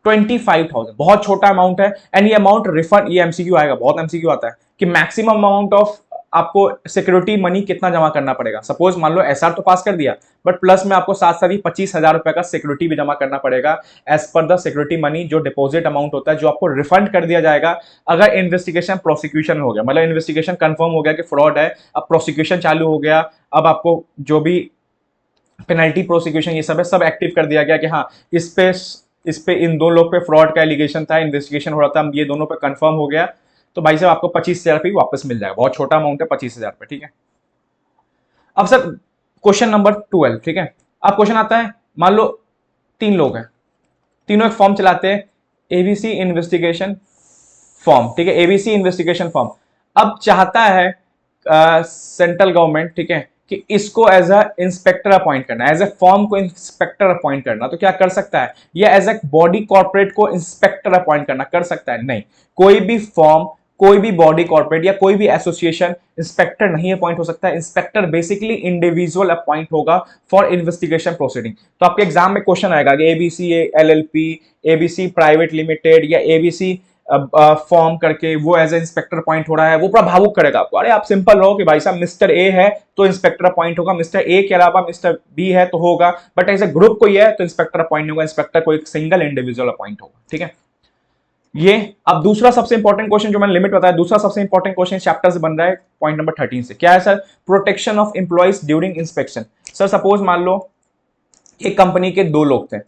25,000, बहुत छोटा अमाउंट है, एंड ये अमाउंट रिफंड, ये एमसीक्यू आएगा, बहुत एमसीक्यू आता है कि मैक्सिमम अमाउंट ऑफ आपको सिक्योरिटी मनी कितना जमा करना पड़ेगा। सपोज मान लो एसआर तो पास कर दिया, बट प्लस में आपको साथ साथ ही 25,000 रुपए का सिक्योरिटी भी जमा करना पड़ेगा, as per the security money, जो डिपॉजिट अमाउंट होता है, जो आपको रिफंड कर दिया जाएगा अगर इन्वेस्टिगेशन प्रोसिक्यूशन हो गया, मतलब इन्वेस्टिगेशन कंफर्म हो गया कि फ्रॉड है, अब प्रोसिक्यूशन चालू हो गया, अब आपको जो भी पेनल्टी प्रोसिक्यूशन ये सब है सब एक्टिव कर दिया गया कि हाँ इस पे इस पे इन दो लोग पे फ्रॉड का एलिगेशन था, इन्वेस्टिगेशन हो रहा था, ये दोनों पे कंफर्म हो गया, तो भाई साहब आपको 25,000 रुपये वापस मिल जाएगा। बहुत छोटा अमाउंट है 25,000 रुपये, ठीक है। अब सर क्वेश्चन नंबर 12, ठीक है। अब क्वेश्चन आता है, मान लो 3 लोग हैं, तीनों एक फॉर्म चलाते हैं, एबीसी इन्वेस्टिगेशन फॉर्म, ठीक है, एबीसी इन्वेस्टिगेशन फॉर्म। अब चाहता है सेंट्रल गवर्नमेंट, ठीक है, कि इसको एज अ इंस्पेक्टर अपॉइंट करना, एज ए फॉर्म को इंस्पेक्टर अपॉइंट करना, तो क्या कर सकता है? या एज ए बॉडी कॉर्पोरेट को इंस्पेक्टर अपॉइंट करना कर सकता है? नहीं, कोई भी फॉर्म, कोई भी बॉडी कॉर्पोरेट या कोई भी एसोसिएशन इंस्पेक्टर नहीं अपॉइंट हो सकता है। इंस्पेक्टर बेसिकली इंडिविजुअल अपॉइंट होगा फॉर इन्वेस्टिगेशन प्रोसीडिंग। तो आपके एग्जाम में क्वेश्चन आएगा कि ABC LLP, ABC private limited या एबीसी फॉर्म करके वो एज ए इंस्पेक्टर अपॉइंट हो रहा है, वो पूरा भावुक करेगा आपको। अरे आप सिंपल रहो कि भाई साहब मिस्टर ए है तो इंस्पेक्टर अपॉइंट होगा, मिस्टर ए के अलावा मिस्टर बी है तो होगा, बट एज ए ग्रुप कोई है तो इंस्पेक्टर अपॉइंट होगा, इंस्पेक्टर को एक सिंगल इंडिविजुअल अपॉइंट होगा, ठीक है। ये अब दूसरा सबसे इंपॉर्टेंट क्वेश्चन जो मैंने लिमिट बताया, दूसरा सबसे इंपॉर्टेंट क्वेश्चन चैप्टर से बन रहा है पॉइंट नंबर 13 से। क्या है sir? Protection of employees during inspection. Sir suppose मान लो एक कंपनी के 2 लोग थे,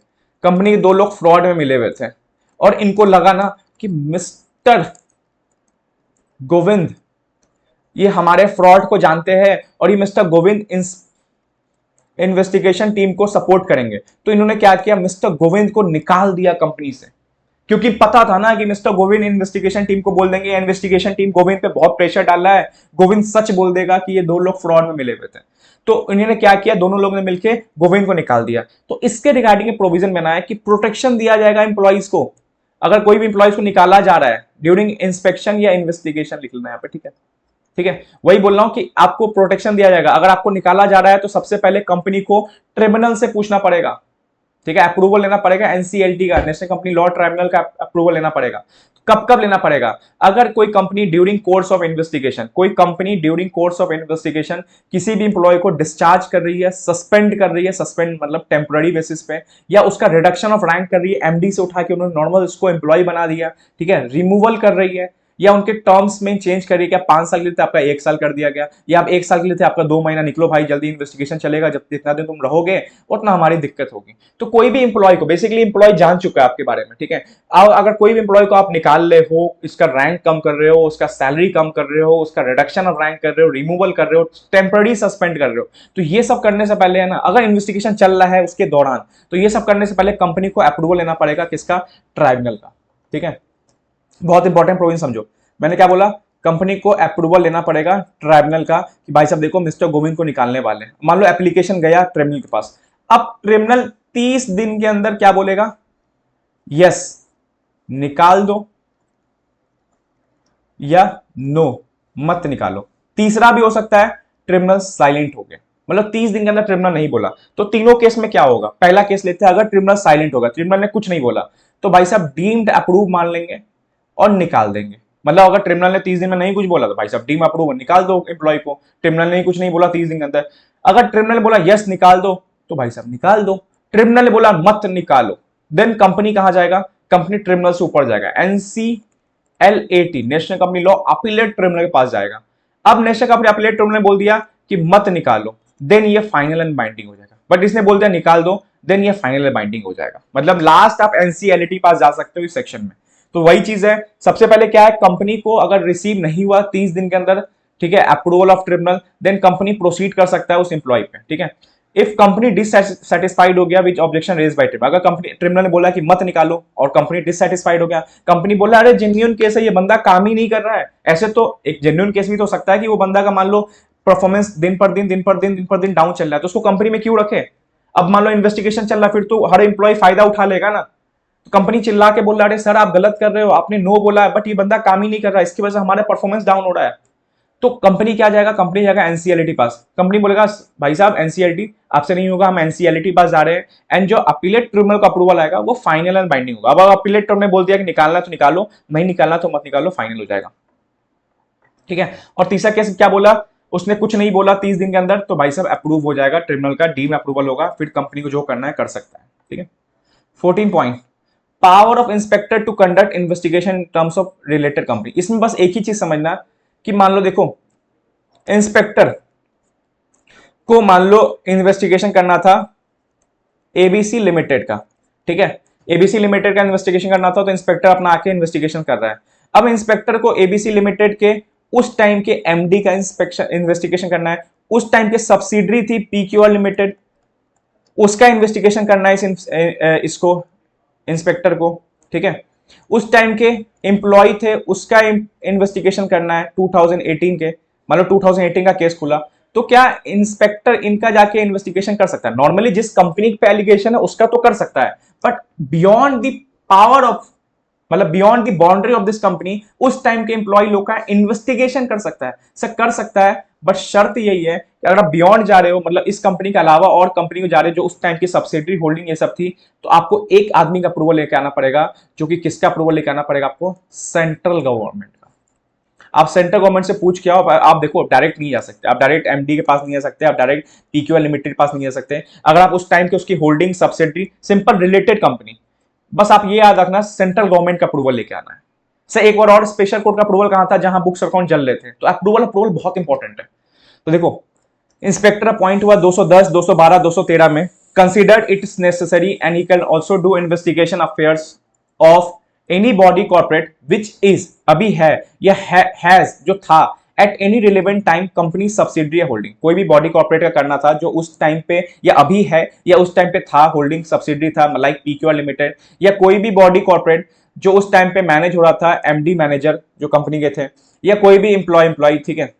कंपनी के 2 लोग फ्रॉड में मिले हुए थे और इनको लगा ना कि मिस्टर गोविंद ये हमारे फ्रॉड को जानते हैं और ये मिस्टर गोविंद इन्वेस्टिगेशन टीम को सपोर्ट करेंगे, तो इन्होंने क्या किया, मिस्टर गोविंद को निकाल दिया कंपनी से, क्योंकि पता था ना कि मिस्टर गोविंद इन्वेस्टिगेशन टीम को बोल देंगे, इन्वेस्टिगेशन टीम गोविंद पे बहुत प्रेशर डाल रहा है, गोविंद सच बोल देगा कि ये 2 लोग फ्रॉड में मिले हुए थे। तो इन्होंने क्या किया, दोनों लोगों ने मिलकर गोविंद को निकाल दिया। तो इसके रिगार्डिंग प्रोविजन बनाया कि प्रोटेक्शन दिया जाएगा एम्प्लॉइज को, अगर कोई भी एम्प्लॉइज को निकाला जा रहा है ड्यूरिंग इंस्पेक्शन या इन्वेस्टिगेशन, लिख लेना यहाँ पे, ठीक है, ठीक है। वही बोल रहा हूं कि आपको प्रोटेक्शन दिया जाएगा। अगर आपको निकाला जा रहा है तो सबसे पहले कंपनी को ट्रिब्यूनल से पूछना पड़ेगा, ठीक है, अप्रूवल लेना पड़ेगा, एनसीएलटी का, नेशनल कंपनी लॉ ट्राइब्यूनल का अप्रूवल लेना पड़ेगा। कब कब लेना पड़ेगा? अगर कोई company during course of investigation, कोई company during course of investigation किसी भी इंप्लॉय को डिस्चार्ज कर रही है, सस्पेंड कर रही है, सस्पेंड मतलब टेम्पररी बेसिस पे, या उसका रिडक्शन ऑफ रैंक कर रही है, एमडी से उठा के उन्होंने नॉर्मल उसको एम्प्लॉय बना दिया, ठीक है, रिमूवल कर रही है, या उनके टर्म्स में चेंज करिए, क्या 5 साल के लिए थे आपका 1 साल कर दिया गया, या आप 1 साल के लिए थे आपका 2 महीना, निकलो भाई जल्दी इन्वेस्टिगेशन चलेगा, जब जितना दिन तुम रहोगे उतना हमारी दिक्कत होगी। तो कोई भी इंप्लॉय को, बेसिकली इंप्लॉय जान चुका है आपके बारे में, ठीक है, अगर कोई भी इंप्लॉय को आप निकाल रहे हो, इसका रैंक कम कर रहे हो, उसका सैलरी कम कर रहे हो, उसका रिडक्शन ऑफ रैंक कर रहे हो, रिमूवल कर रहे हो, टेम्पररी सस्पेंड कर रहे हो, तो ये सब करने से पहले है ना, अगर इन्वेस्टिगेशन चल रहा है उसके दौरान, तो ये सब करने से पहले कंपनी को अप्रूवल लेना पड़ेगा, किसका? ट्राइब्यूनल का, ठीक है। बहुत इंपॉर्टेंट प्रोविजन समझो, मैंने क्या बोला, कंपनी को अप्रूवल लेना पड़ेगा ट्राइब्यूनल का कि भाई साहब देखो मिस्टर गोविंद को निकालने वाले हैं। मान लो एप्लीकेशन गया ट्रिब्यूनल के पास, अब ट्रिब्यूनल 30 दिन के अंदर क्या बोलेगा, यस निकाल दो, या नो मत निकालो। तीसरा भी हो सकता है ट्रिब्यूनल साइलेंट हो गया, मतलब 30 दिन के अंदर ट्रिब्यूनल नहीं बोला, तो तीनों केस में क्या होगा? पहला केस लेते हैं, अगर ट्रिब्यूनल साइलेंट होगा, ट्रिब्यूनल ने कुछ नहीं बोला, तो भाई साहब डीम्ड अप्रूव मान लेंगे और निकाल देंगे। मतलब अगर ट्रिब्यूनल ने 30 दिन में नहीं कुछ बोला तो भाई साहब डीम अप्रूव निकाल दो एम्प्लॉय को, ट्रिब्यूनल ने कुछ नहीं बोला 30 दिन के अंदर। अगर ट्रिब्यूनल ने बोला यस निकाल दो, तो भाई साहब निकाल दो। ट्रिब्यूनल ने बोला मत निकालो, देन कंपनी कहां जाएगा? कंपनी ट्रिब्यूनल से ऊपर जाएगा, NCLAT, national company law appellate tribunal के पास जाएगा। अब नेशनल कंपनी अपीलेट ट्रिब्यूनल ने बोल दिया कि मत निकालो, देन ये फाइनल एंड बाइंडिंग हो जाएगा। बट इसने बोल दिया निकाल दो, देन ये फाइनल एंड बाइंडिंग हो जाएगा। मतलब लास्ट आप एनसीएलएटी पास जा सकते हो इस सेक्शन में। तो वही चीज है, सबसे पहले क्या है, कंपनी को अगर रिसीव नहीं हुआ 30 दिन के अंदर, ठीक है, approval of tribunal, then company proceed कर सकता है उस एम्प्लॉय पे, ठीक है। इफ कंपनी डिससेटिस्फाइड हो गया with objection raise by tribunal, अगर कंपनी ट्रिब्यूनल ने बोला कि मत निकालो और कंपनी डिससेटिस्फाइड हो गया, कंपनी बोला अरे जेन्युइन केस है, ये बंदा काम ही नहीं कर रहा है, ऐसे तो एक जेन्युइन केस भी तो हो सकता है कि वो बंदा का मान लो परफॉर्मेंस दिन पर दिन डाउन चल रहा है, तो उसको कंपनी में क्यों रखे? अब मान लो इन्वेस्टिगेशन चल रहा है, फिर तो हर एम्प्लॉय फायदा उठा लेगा ना। तो कंपनी चिल्ला के बोल रहा है सर आप गलत कर रहे हो, आपने नो बोला है बट ये बंदा काम ही नहीं कर रहा है, इसकी वजह से हमारा परफॉर्मेंस डाउन हो रहा है। तो कंपनी क्या जाएगा? कंपनी जाएगा एनसीएलटी पास। कंपनी बोलेगा भाई साहब एनसीएलटी आपसे नहीं होगा, हम एनसीएलटी पास जा रहे हैं, एंड जो अपीलेट ट्रिब्यूनल का अप्रूवल आएगा वो फाइनल एंड बाइंडिंग होगा। अब अपीलेट ट्रिब्यूनल ने बोल दिया कि निकालना तो निकालो, नहीं निकालना तो मत निकालो, फाइनल हो जाएगा, ठीक है। और तीसरा केस क्या बोला, उसने कुछ नहीं बोला 30 दिन के अंदर, तो भाई साहब अप्रूव हो जाएगा, ट्रिब्यूनल का डीम अप्रूवल होगा, फिर कंपनी को जो करना है कर सकता है, ठीक है। 14 point, power of inspector to conduct investigation in terms of related company. इसमें बस एक ही चीज समझना कि मान लो देखो इंस्पेक्टर को मान लो इन्वेस्टिगेशन करना था एबीसी लिमिटेड का, ठीक है, एबीसी लिमिटेड का इन्वेस्टिगेशन करना था तो इंस्पेक्टर अपना आके इन्वेस्टिगेशन कर रहा है। अब इंस्पेक्टर को एबीसी लिमिटेड के उस टाइम के एमडी का इंस्पेक्शन इन्वेस्टिगेशन करना है, उस टाइम के सब्सिडरी थी पीक्यूआर लिमिटेड, उसका इन्वेस्टिगेशन करना है इसको इंस्पेक्टर को, ठीक है। उस टाइम के एम्प्लॉय थे, उसका इन्वेस्टिगेशन करना है 2018 के, मतलब 2018 का केस खुला, तो क्या इंस्पेक्टर इनका जाके इन्वेस्टिगेशन कर सकता है? नॉर्मली जिस कंपनी पे एलिगेशन है उसका तो कर सकता है, but beyond the power of, मतलब beyond the boundary of this company, उस टाइम के एम्प्लॉय लोग का इन्वेस्टिगेशन कर सकता है। सर कर सकता है, बट शर्त यही है कि अगर आप बियॉन्ड जा रहे हो, मतलब इस कंपनी के अलावा और कंपनी को जा रहे हो जो उस टाइम की सब्सिडरी होल्डिंग ये सब थी, तो आपको एक आदमी का अप्रूवल लेके आना पड़ेगा, जो कि किसका अप्रूवल लेके आना पड़ेगा आपको? सेंट्रल गवर्नमेंट का। आप सेंट्रल गवर्नमेंट से पूछ के आओ, आप देखो डायरेक्ट नहीं जा सकते, आप डायरेक्ट एमडी के पास नहीं जा सकते, आप डायरेक्ट पीक्यूआर लिमिटेड के पास नहीं जा सकते। अगर आप उस टाइम के उसकी holding subsidiary simple related company, बस आप ये याद रखना सेंट्रल गवर्नमेंट का अप्रूवल लेके आना है। सर एक बार और स्पेशल कोर्ट का अप्रूवल कहां था? जहां बुक्स अकाउंट जल रहे थे, तो अप्रूवल बहुत इंपॉर्टेंट है। तो देखो इंस्पेक्टर अपॉइंट हुआ 210, 212, 213 में, considered it's necessary and he can also do investigation affairs of any body corporate which is, अभी है या हैज जो था, at any relevant time company subsidiary holding, कोई भी बॉडी कॉर्पोरेट का करना था जो उस टाइम पे या अभी है या उस टाइम पे था, होल्डिंग सब्सिडरी था, लाइक पीक्यूआर लिमिटेड, या कोई भी बॉडी कॉर्पोरेट जो उस टाइम पे मैनेज हो रहा था, एमडी मैनेजर जो कंपनी के थे, या कोई भी एम्प्लॉय, ठीक है।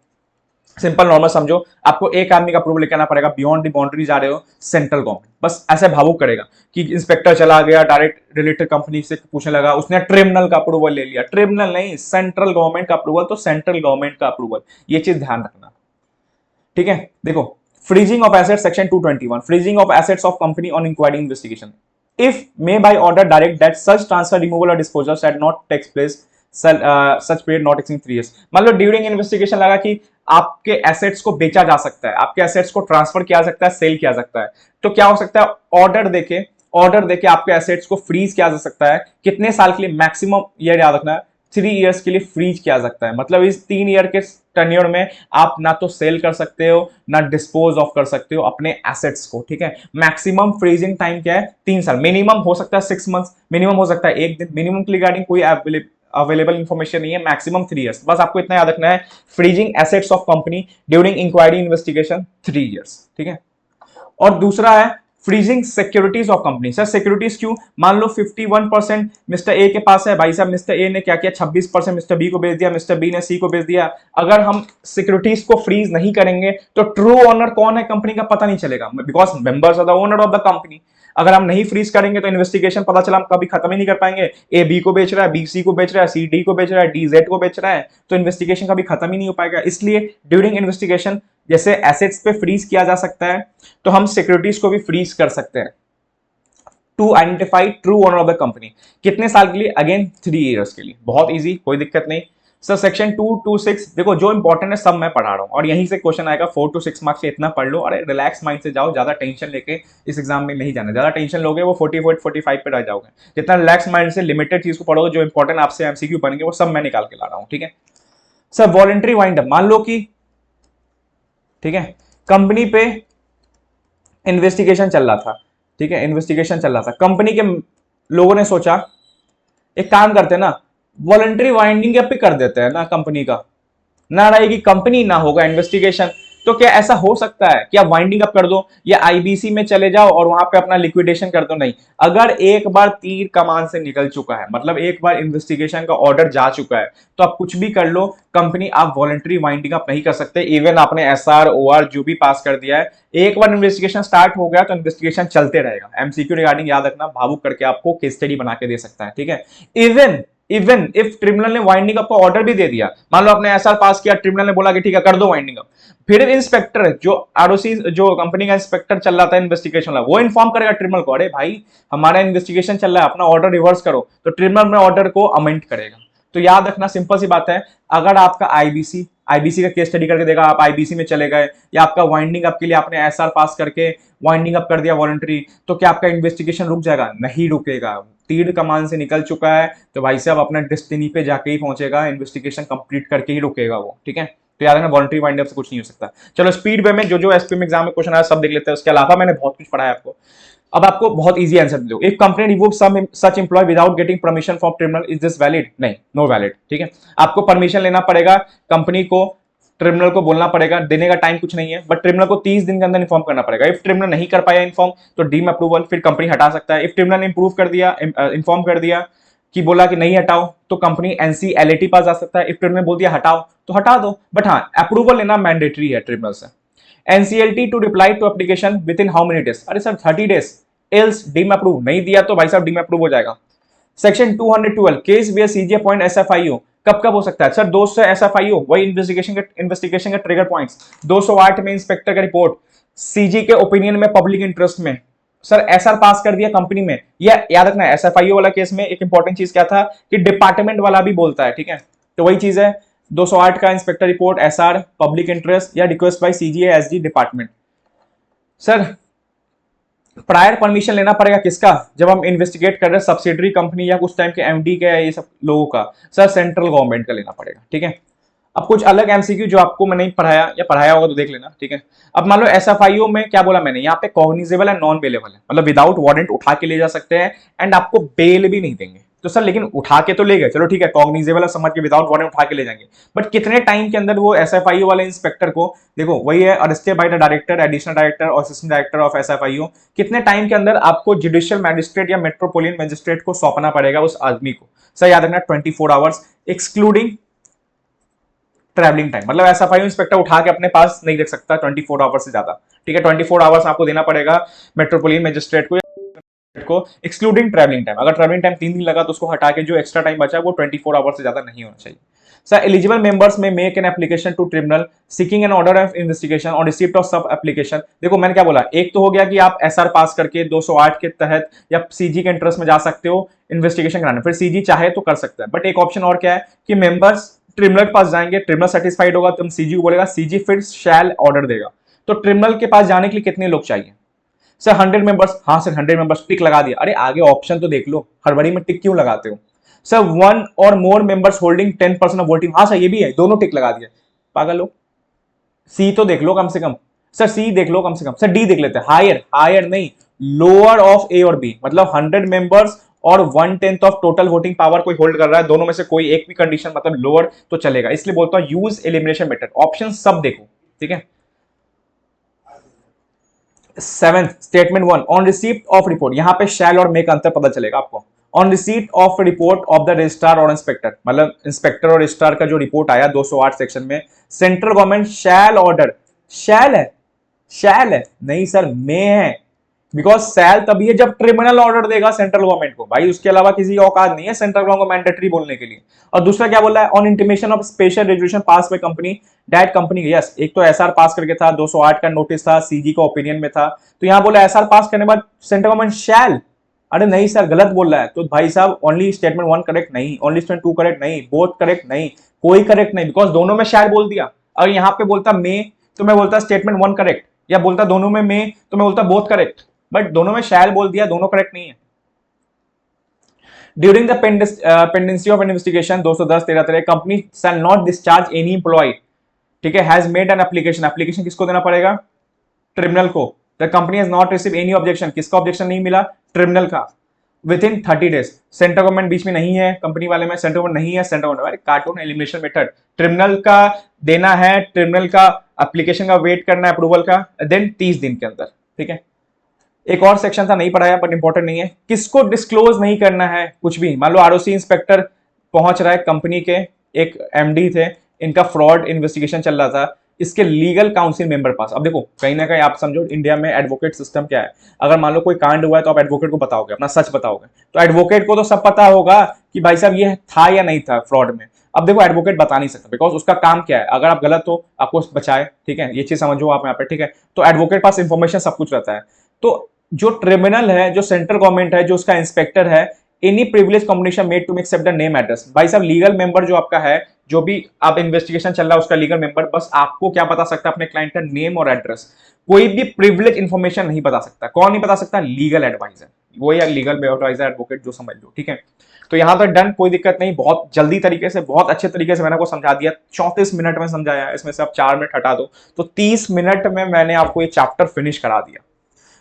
सिंपल नॉर्मल समझो, आपको एक आदमी का अप्रूवल लेके आना पड़ेगा, बियॉन्ड दी बाउंड्री जा रहे हो, सेंट्रल गवर्नमेंट बस ऐसे भावुक करेगा कि इंस्पेक्टर चला गया डायरेक्ट रिलेटेड कंपनी से पूछने लगा, उसने ट्रिब्यूनल का अप्रूवल ले लिया, ट्रिब्यूनल नहीं, सेंट्रल गवर्नमेंट का अप्रूवल, तो सेंट्रल गवर्नमेंट का अप्रूवल, ये चीज ध्यान रखना, ठीक है। देखो freezing of assets section 221, freezing of assets of company on inquiry investigation, if may by order direct that such transfer removal or disposal shall not takes place such period not exceeding 3 years. मतलब during investigation लगा कि आपके assets को बेचा जा सकता है, आपके एसेट्स को ट्रांसफर किया जा सकता है, सेल किया जा सकता है, तो क्या हो सकता है? ऑर्डर देके आपके एसेट्स को फ्रीज किया जा सकता है। कितने साल के लिए? मैक्सिमम, ये याद रखना है, 3 इयर्स के लिए फ्रीज किया जा सकता है। मतलब इस 3 ईयर के टेन्योर में आप ना तो सेल कर सकते हो ना डिस्पोज ऑफ कर सकते हो अपने एसेट्स को, ठीक है। मैक्सिमम फ्रीजिंग टाइम क्या है? 3 साल। मिनिमम हो सकता है 6 मंथ्स, मिनिमम हो सकता है 1 दिन, मिनिमम के रिगार्डिंग कोई अवेलेबल इंफॉर्मेशन नहीं है, मैक्सिमम 3 इयर्स। बस आपको इतना याद रखना है, freezing assets of company during inquiry investigation 3 years, ठीक है। और दूसरा है freezing securities of company. Sir securities क्यों? मान लो 51% मिस्टर ए के पास है, भाई साहब मिस्टर ए ने क्या किया, 26% मिस्टर बी को बेच दिया, मिस्टर बी ने सी को बेच दिया। अगर हम सिक्योरिटीज को फ्रीज नहीं करेंगे तो ट्रू ओनर कौन है कंपनी का पता नहीं चलेगा, because members are the owner of the company. अगर हम नहीं फ्रीज करेंगे तो इन्वेस्टिगेशन पता चला हम कभी खत्म ही नहीं कर पाएंगे। ए बी को बेच रहा है, बी सी को बेच रहा है, सी डी को बेच रहा है, डी जेड को बेच रहा है, तो इन्वेस्टिगेशन कभी खत्म ही नहीं हो पाएगा। इसलिए ड्यूरिंग इन्वेस्टिगेशन जैसे एसेट्स पे फ्रीज किया जा सकता है, तो हम सिक्योरिटीज को भी फ्रीज कर सकते हैं to identify true owner of the company. कितने साल के लिए? अगेन 3 इयर्स के लिए। बहुत इजी, कोई दिक्कत नहीं। सर सेक्शन 226, देखो जो इंपॉर्टेंट है सब मैं पढ़ा रहा हूं और यहीं से क्वेश्चन आएगा 4 to 6 मार्क्स से, इतना पढ़ लो। अरे रिलैक्स माइंड से जाओ, ज्यादा टेंशन लेके इस एग्जाम में नहीं जाना। ज्यादा टेंशन लोगे वो 44 45 पे रह जाओगे। जितना रिलैक्स माइंड से लिमिटेड चीज को पढ़ोगे, जो इंपॉर्टेंट आपसे एमसीक्यू बनेंगे वो सब मैं निकाल के ला रहा हूं, ठीक है। सर वॉलंटरी वाइंड अप, मान लो कि, ठीक है, कंपनी पे इन्वेस्टिगेशन चल रहा था, ठीक है, इन्वेस्टिगेशन चल रहा था, कंपनी के लोगों ने सोचा एक काम करते हैं ना, वॉलंटरी वाइंडिंग अप कर देते हैं ना, कंपनी का ना रहेगी, कंपनी ना होगा इन्वेस्टिगेशन। तो क्या ऐसा हो सकता है कि आप वाइंडिंग अप कर दो या आईबीसी में चले जाओ और वहां पे अपना लिक्विडेशन कर दो? नहीं। अगर एक बार तीर कमान से निकल चुका है, मतलब एक बार इन्वेस्टिगेशन का ऑर्डर जा चुका है, तो आप कुछ भी कर लो, कंपनी आप वॉलंटरी वाइंडिंग अप नहीं कर सकते। इवन आपने एसआर ओआर जो भी पास कर दिया है, एक बार इन्वेस्टिगेशन स्टार्ट हो गया तो इन्वेस्टिगेशन चलते रहेगा। एमसीक्यू रिगार्डिंग याद रखना, भावुक करके आपको केस स्टडी बना के दे सकता है, ठीक है। इवन इफ ट्रिब्यूनल ने वाइंडिंग अप का ऑर्डर भी दे दिया, मान लो आपने एसआर पास किया, ट्रिब्यूनल ने बोला कि ठीक है कर दो वाइंडिंग अप, फिर इंस्पेक्टर जो आरओसी जो कंपनी का इंस्पेक्टर चल रहा था इन्वेस्टिगेशन वाला, वो इन्फॉर्म करेगा ट्रिब्यूनल को, अरे भाई हमारा इन्वेस्टिगेशन चल रहा है, अपना ऑर्डर रिवर्स करो, तो ट्रिब्यूनल में ऑर्डर को अमेंड करेगा। तो याद रखना, सिंपल सी बात है, अगर आपका आईबीसी का केस स्टडी करके देगा, आप आईबीसी में चले गए, या आपका वाइंडिंग अप के लिए आपने एसआर पास करके वाइंडिंग अप कर दिया वॉलंटरी, तो क्या आपका इन्वेस्टिगेशन रुक जाएगा? नहीं रुकेगा। तीर कमान से निकल चुका है तो भाई साहब अपना डेस्टिनी पे जाके ही पहुंचेगा, इन्वेस्टिगेशन कंप्लीट करके ही रुकेगा वो, ठीक है। तो याद रखना, वॉलंटरी वाइंड अप से कुछ नहीं हो सकता। चलो स्पीड वे में जो जो एसपी में एग्जाम में क्वेश्चन आया सब देख लेते हैं, उसके अलावा मैंने बहुत कुछ पढ़ा है आपको। अब आपको बहुत इजी आंसर दे दो, if company remove some such employee without getting permission from tribunal is this valid? नहीं, नो वैलिड। ठीक है, आपको परमिशन लेना पड़ेगा कंपनी को, ट्रिब्यूनल को बोलना पड़ेगा, देने का टाइम कुछ नहीं है, बट ट्रिब्यूनल को 30 दिन के अंदर इन्फॉर्म करना पड़ेगा। इफ ट्रिब्यूनल नहीं कर पाया इन्फॉर्म तो डीम अप्रूवल, फिर कंपनी हटा सकता है। इफ ट्रिब्यूनल ने इंप्रूव कर दिया, इन्फॉर्म कर दिया कि बोला कि नहीं हटाओ, तो कंपनी एनसीएलटी पास जा सकता है। इफ ट्रिब्यूनल ने बोल दिया हटाओ तो हटा दो, बट हाँ अप्रूवल लेना मैंडेटरी है ट्रिब्यूनल से। NCLT to reply to application within how many days? अरे sir 30 days, else deem approve, नहीं दिया तो भाई साहब डीम अप्रूव हो जाएगा। Section 212 case where CG appoint SFIO, कब कब हो सकता है सर? 200 एसएफआईओ, वही इन्वेस्टिगेशन के ट्रिगर पॉइंट्स। 208 में इंस्पेक्टर का रिपोर्ट, सीजी के ओपिनियन में, पब्लिक इंटरेस्ट में। सर एसआर पास कर दिया कंपनी में, यह याद रखना है। एसएफआईओ वाला केस में एक इंपॉर्टेंट चीज क्या था कि डिपार्टमेंट वाला भी बोलता है, ठीक है, तो वही चीज है 208 का inspector report, SR, public interest या request by CGA SD department. Sir prior permission लेना पड़ेगा किसका? जब हम इन्वेस्टिगेट कर रहे हैं सब्सिडरी कंपनी या कुछ टाइम के एमडी का या ये सब लोगों का, सर सेंट्रल गवर्नमेंट का लेना पड़ेगा। ठीक है, अब कुछ अलग एमसीक्यू जो आपको मैंने पढ़ाया या पढ़ाया होगा तो देख लेना। ठीक है, अब मान लो एसएफआईओ में क्या बोला मैंने, यहाँ पे कॉग्निजेबल एंड नॉन बेलेबल है, मतलब विदाउट वारंट उठा के ले जा सकते हैं एंड आपको बेल भी नहीं देंगे। तो सर लेकिन उठा के तो ले गए, चलो ठीक है, कॉग्निजेबल है समझ के, विदाउट वारंट उठा के ले जाएंगे, बट कितने टाइम के अंदर वो एसएफआईओ वाले इंस्पेक्टर को, देखो वही है arrested by the director, additional director और असिस्टेंट डायरेक्टर ऑफ एसएफआईओ, कितने टाइम के अंदर आपको जुडिशियल मैजिस्ट्रेट या मेट्रोपोलियन मैजिस्ट्रेट को सौंपना पड़ेगा उस आदमी को? सर याद रखना 24 आवर्स एक्सक्लूडिंग ट्रैवलिंग टाइम, मतलब एसएफआईओ इंस्पेक्टर उठा के अपने पास नहीं रख सकता 24 आवर्स से ज्यादा। ठीक है, 24 आवर्स आपको देना पड़ेगा मेट्रोपोलियन मैजिस्ट्रेट को एक्सक्लूडिंग ट्रैवलिंग टाइम। अगर ट्रैवलिंग टाइम 3 दिन लगा तो उसको हटा के जो एक्स्ट्रा टाइम बचा वो 24 आवर्स से ज्यादा नहीं होना चाहिए। Sir eligible members may make an application to tribunal seeking an order of investigation और रिसीप्ट ऑफ सब एप्लीकेशन। देखो मैंने क्या बोला, एक तो हो गया कि आप एसआर पास करके 208 के तहत या सीजी के इंटरेस्ट में जा सकते हो इन्वेस्टिगेशन कराने, फिर सीजी चाहे तो कर सकता है, बट एक ऑप्शन और क्या है कि मेंबर्स ट्रिब्यूनल के पास जाएंगे, ट्रिब्यूनल सेटिस्फाइड होगा तो सीजी को बोलेगा, सीजी फिर शैल ऑर्डर देगा। तो ट्रिब्यूनल के पास जाने के लिए कितने लोग चाहिए? Sir 100 members. हाँ सर 100 मेंबर्स, टिक लगा दिया। अरे आगे ऑप्शन तो देख लो, हड़बड़ी में टिक क्यों लगाते हो? सर 1 और मोर मेंबर्स होल्डिंग 10% ऑफ वोटिंग, हाँ सर ये भी है, दोनों टिक लगा दिया, पागल लोग। सी तो देख लो कम से कम, सर सी देख लो कम से कम, सर डी देख लेते हैं, हायर, हायर नहीं, लोअर ऑफ ए और बी, मतलब 100 मेंबर्स और 1/10 ऑफ टोटल वोटिंग पावर कोई होल्ड कर रहा है, दोनों में से कोई एक भी कंडीशन मतलब लोअर तो चलेगा, इसलिए बोलता हूं यूज एलिमिनेशन मेथड। ऑप्शन सब देखो, ठीक है। 7th statement 1 on receipt of report, यहां पे शैल और मे का अंतर पता चलेगा आपको। On receipt of report of the registrar और इंस्पेक्टर, मतलब इंस्पेक्टर और रजिस्ट्रार का जो रिपोर्ट आया 208 सेक्शन में, सेंट्रल गवर्नमेंट शैल ऑर्डर, शैल है, शैल है नहीं सर मे है, बिकॉज शैल तभी है जब ट्रिब्यूनल ऑर्डर देगा सेंट्रल गवर्नमेंट को, भाई उसके अलावा किसी की औकात नहीं है सेंट्रल गवर्नमेंट को मैंडेटरी बोलने के लिए। और दूसरा क्या बोल रहा है, on intimation of special resolution pass by company that company, yes एक तो एसआर पास करके था, 208 का नोटिस था, सीजी का ओपिनियन में था, तो यहां बोला एसआर पास करने के बाद सेंट्रल गवर्नमेंट शैल, अरे नहीं सर गलत बोल रहा है, तो भाई साहब ओनली स्टेटमेंट 1 करेक्ट नहीं, ओनली स्टेटमेंट 2 करेक्ट नहीं, बोथ करेक्ट नहीं, कोई करेक्ट नहीं, बिकॉज दोनों में शैल बोल दिया। अगर यहां पे बोलता मे तो मैं बोलता स्टेटमेंट 1 करेक्ट, या बोलता दोनों में मे तो मैं बोलता बोथ करेक्ट, बट दोनों में शैल बोल दिया, दोनों करेक्ट नहीं है। During the pendency of investigation 210-13 company shall not discharge any employ, ठीक है, has made an application, application किसको देना पड़ेगा? ट्रिब्यूनल को। The company has not receive any objection, किसका ऑब्जेक्शन नहीं मिला? ट्रिब्यूनल का। Within 30 days, central government बीच में नहीं है, कंपनी वाले में सेंट्रल गवर्नमेंट नहीं है, central government cartoon elimination method, tribunal का देना है, ट्रिब्यूनल का एप्लीकेशन का वेट करना है अप्रूवल का, देन 30 दिन के अंदर, ठीक है। एक और सेक्शन था नहीं पढ़ाया बट इंपॉर्टेंट नहीं है, किसको डिस्क्लोज नहीं करना है कुछ भी। मान लो आरओसी इंस्पेक्टर पहुंच रहा है कंपनी के, एक एमडी थे, इनका फ्रॉड इन्वेस्टिगेशन चल रहा था, इसके लीगल काउंसिल मेंबर पास। अब देखो कहीं ना कहीं आप समझो इंडिया में एडवोकेट सिस्टम क्या है, अगर मान लो कोई कांड हुआ है तो आप एडवोकेट को बताओगे, अपना सच बताओगे, तो एडवोकेट को तो सब पता होगा कि भाई साहब ये था या नहीं था फ्रॉड में। अब देखो एडवोकेट बता नहीं सकता, बिकॉज उसका काम क्या है, अगर आप गलत हो आपको बचाए, ठीक है, ये चीज समझो आप यहाँ पे, ठीक है, तो एडवोकेट पास इंफॉर्मेशन सब कुछ रहता है। तो जो ट्रिब्यूनल है, जो सेंट्रल गवर्नमेंट है, जो उसका इंस्पेक्टर है, any privilege combination made to except the name address, भाई साहब लीगल मेंबर जो आपका है, जो भी आप इन्वेस्टिगेशन चल रहा है उसका लीगल मेंबर बस आपको क्या बता सकता है, अपने क्लाइंट का नेम और एड्रेस, कोई भी प्रिविलेज इंफॉर्मेशन नहीं बता सकता। कौन नहीं बता सकता? लीगल एडवाइजर, वो या लीगल एडवाइजर एडवोकेट जो समझ लो, ठीक है। तो यहां तक डन, कोई दिक्कत नहीं, बहुत जल्दी तरीके से, बहुत अच्छे तरीके से मैंने आपको समझा दिया, 34 मिनट में समझाया, इसमें से आप 4 मिनट हटा दो तो 30 मिनट में मैंने आपको ये चैप्टर फिनिश करा दिया।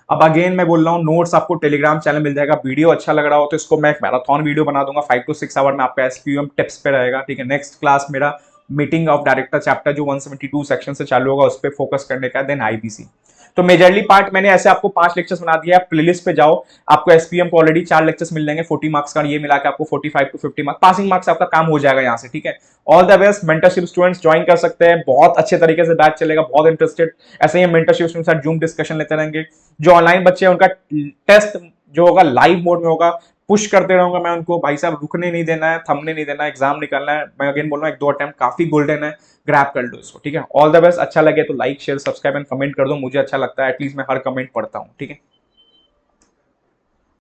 अब अगेन मैं बोल रहा हूँ, नोट्स आपको टेलीग्राम चैनल मिल जाएगा। वीडियो अच्छा लग रहा हो तो इसको मैं एक मैराथन वीडियो बना दूंगा, 5 to 6 आवर में आपका एसपीएम टिप्स पे रहेगा, ठीक है। नेक्स्ट क्लास मेरा मीटिंग ऑफ डायरेक्टर चैप्टर जो 172 सेक्शन से चालू होगा उस पर फोकस करने का, देन आईबीसी। तो मेजरली पार्ट मैंने ऐसे आपको 5 लेक्चर्स बना दिया है। प्लेलिस्ट पे जाओ, आपको एसपीएम को ऑलरेडी 4 लेक्चर्स मिल जाएंगे, 40 मार्क्स का, ये मिला के आपको 45 to 50 मार्क्स पासिंग मार्क्स आपका काम हो जाएगा यहाँ से, ठीक है। All the best. Mentorship students join कर सकते हैं, बहुत अच्छे तरीके से बैच चलेगा, बहुत इंटरेस्टेड। ऐसे ही मेंटरशिप स्टूडेंट्स के साथ जूम डिस्कशन लेते रहेंगे। जो ऑनलाइन बच्चे हैं उनका टेस्ट जो होगा लाइव मोड में होगा, पुश करते रहूंगा मैं उनको, भाई साहब रुकने नहीं देना है, थमने नहीं देना है, एग्जाम निकालना है। मैं अगेन बोल रहा हूँ, 1-2 अटेम्प्ट काफी गोल्डन है, ग्रैब कर लो इसको, ठीक है। All the best. अच्छा लगे तो like share subscribe and comment कर दो, मुझे अच्छा लगता है, एटलीस्ट मैं हर कमेंट पढ़ता हूँ, ठीक है।